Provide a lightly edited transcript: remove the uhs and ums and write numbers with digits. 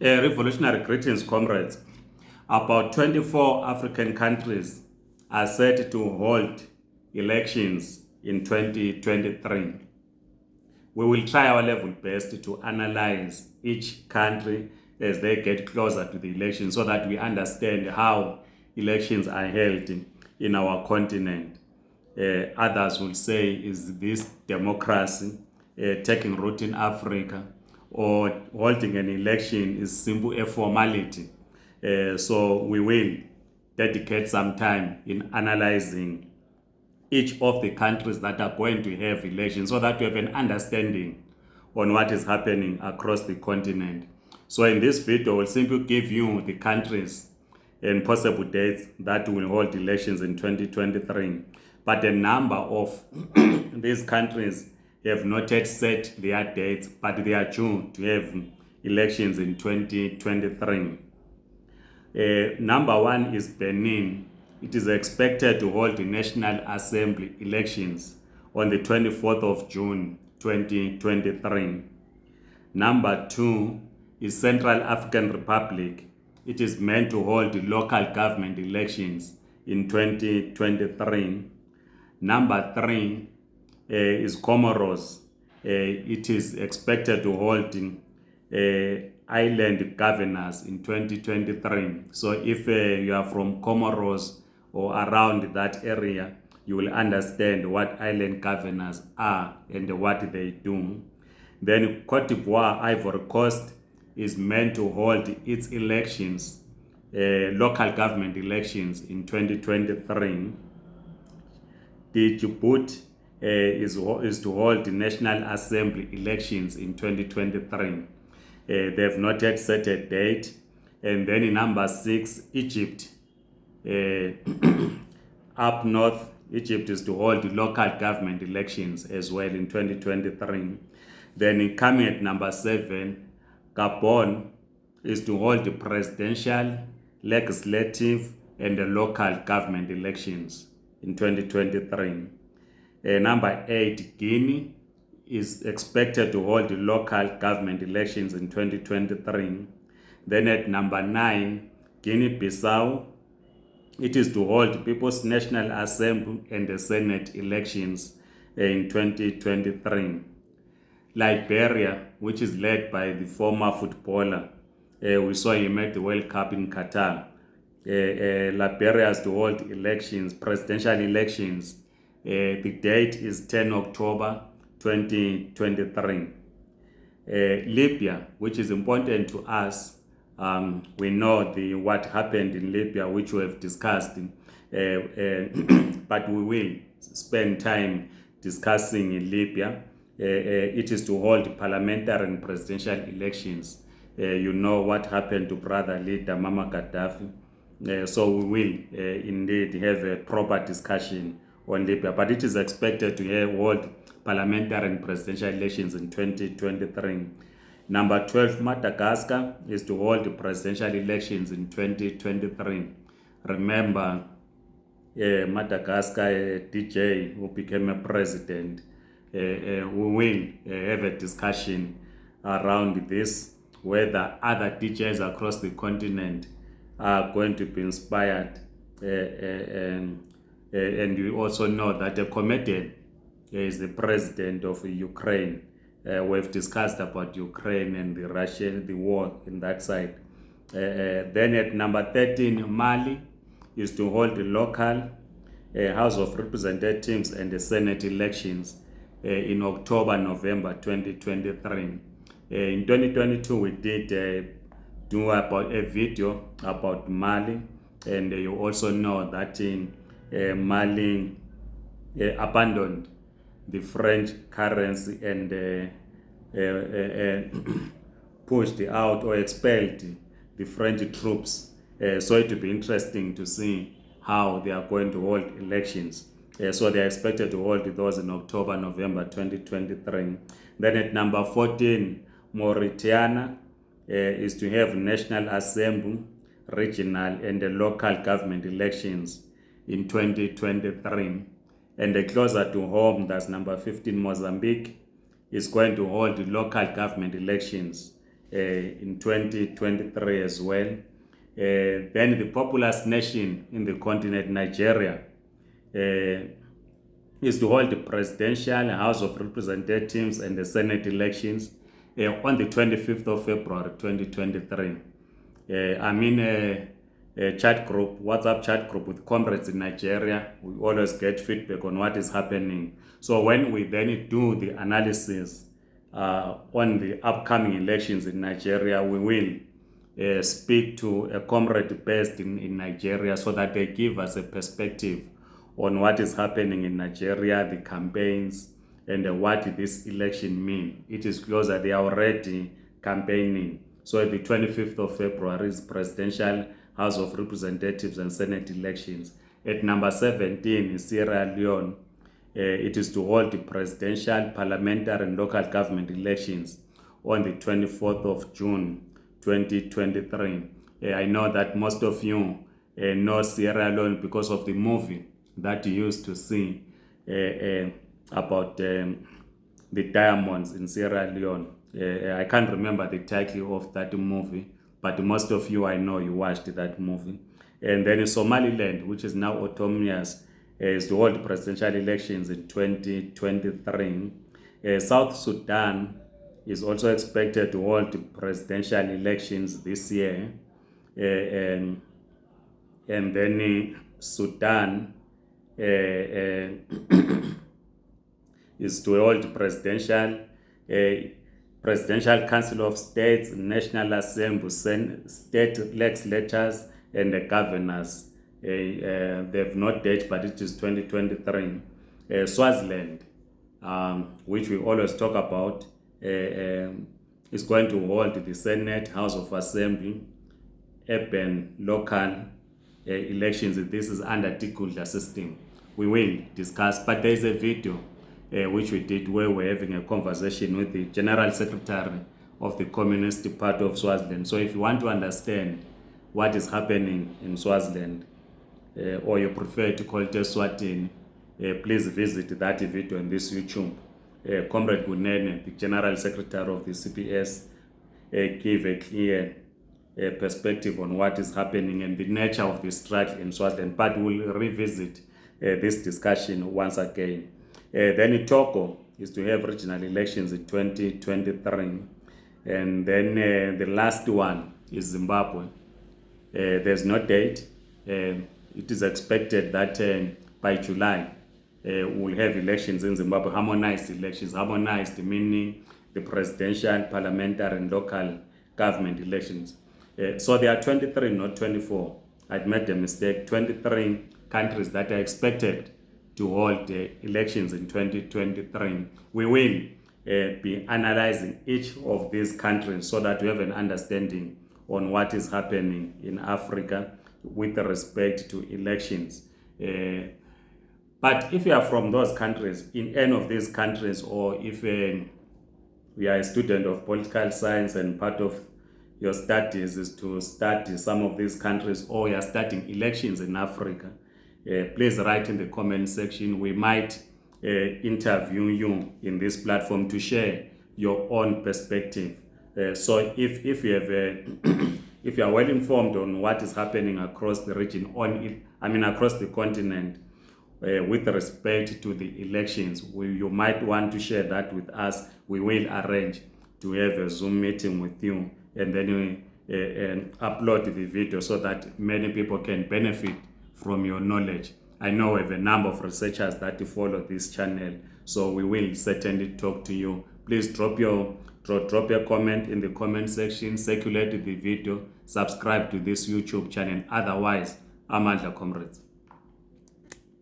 Revolutionary greetings, comrades. About 24 African countries are set to hold elections in 2023. We will try our level best to analyze each country as they get closer to the election so that we understand how elections are held in our continent. Others will say, is this democracy taking root in Africa, or holding an election is simply a formality? So we will dedicate some time in analyzing each of the countries that are going to have elections so that we have an understanding on what is happening across the continent. So in this video, we'll simply give you the countries and possible dates that will hold elections in 2023. But a number of these countries have not yet set their dates, but they are due to have elections in 2023. Number one is Benin. It is expected to hold the National Assembly elections on the 24th of June 2023. Number two is Central African Republic. It is meant to hold the local government elections in 2023. Number three is Comoros. It is expected to hold island governors in 2023. So if you are from Comoros or around that area, you will understand what island governors are and what they do. Then Cote d'Ivoire, Ivory Coast, is meant to hold its elections, local government elections in 2023. Djibouti is to hold the National Assembly elections in 2023. They have not yet set a date. And then in number six, Egypt. Up north, Egypt is to hold the local government elections as well in 2023. Then coming at number seven, Gabon is to hold the presidential, legislative, and the local government elections in 2023. Number eight, Guinea is expected to hold the local government elections in 2023. Then at number nine, Guinea-Bissau, it is to hold People's National Assembly and the Senate elections in 2023. Liberia, which is led by the former footballer, we saw him at the World Cup in Qatar. Liberia has to hold elections, presidential elections. The date is 10 October 2023. Libya, which is important to us. We know what happened in Libya, which we have discussed, but we will spend time discussing in Libya. It is to hold parliamentary and presidential elections. You know what happened to brother leader Muammar Gaddafi. So we will indeed have a proper discussion on Libya, but it is expected to hold parliamentary and presidential elections in 2023. Number 12, Madagascar is to hold presidential elections in 2023. Remember, Madagascar DJ who became a president. We will have a discussion around this, whether other DJs across the continent are going to be inspired. And we also know that the comedian is the president of Ukraine. We've discussed about Ukraine and the war in that side. Then at number 13, Mali is to hold the local House of Representatives and the Senate elections in October, November 2023. In 2022, we did do about a video about Mali, and you also know that in Mali abandoned the French currency and pushed out or expelled the French troops. So it will be interesting to see how they are going to hold elections. So they are expected to hold those in October, November 2023. Then at number 14, Mauritania is to have National Assembly, regional and the local government elections in 2023. And closer to home, that's number 15, Mozambique is going to hold the local government elections in 2023 as well. Then the populous nation in the continent, Nigeria, is to hold the presidential, House of Representatives, and the Senate elections on the 25th of February 2023. I'm in a chat group, WhatsApp chat group with comrades in Nigeria. We always get feedback on what is happening. So when we then do the analysis on the upcoming elections in Nigeria, we will speak to a comrade based in Nigeria so that they give us a perspective on what is happening in Nigeria, the campaigns, and what this election mean. It is closer, they are already campaigning. So the 25th of February is presidential, House of Representatives, and Senate elections. At number 17 is Sierra Leone. It is to hold the presidential, parliamentary, and local government elections on the 24th of June 2023. I know that most of you know Sierra Leone because of the movie that you used to see about the diamonds in Sierra Leone. I can't remember the title of that movie, but most of you, I know you watched that movie. And then in Somaliland, which is now autonomous, is to hold presidential elections in 2023. South Sudan is also expected to hold presidential elections this year. And then Sudan is to hold presidential council of states, national assembly, state legislators, and the governors. They have not date, but it is 2023. Swaziland, which we always talk about, is going to hold the Senate, House of Assembly, urban, local elections. This is under Tikula system. We will discuss, but there is a video which we did where we're having a conversation with the General Secretary of the Communist Party of Swaziland. So if you want to understand what is happening in Swaziland, or you prefer to call it Eswatini, please visit that video on this YouTube. Comrade Gunene, the General Secretary of the CPS, gave a clear perspective on what is happening and the nature of the struggle in Swaziland. But we'll revisit this discussion once again. Then in Togo is to have regional elections in 2023. And then the last one is Zimbabwe. There's no date. It is expected that by July, we'll have elections in Zimbabwe, harmonized elections. Harmonized meaning the presidential, parliamentary, and local government elections. So there are 23, not 24. I'd made a mistake. 23 countries that are expected to hold elections in 2023. We will be analyzing each of these countries so that we have an understanding on what is happening in Africa with respect to elections. But if you are from those countries, in any of these countries, or if we are a student of political science and part of your studies is to study some of these countries, or you are studying elections in Africa, please write in the comment section. We might interview you in this platform to share your own perspective. So if you have if you are well informed on what is happening across the region, across the continent, with respect to the elections, you might want to share that with us. We will arrange to have a Zoom meeting with you, and then we upload the video so that many people can benefit from your knowledge. I know we have a number of researchers that follow this channel, so we will certainly talk to you. Please drop your comment in the comment section, circulate the video, subscribe to this YouTube channel. Otherwise, Amandla Comrades.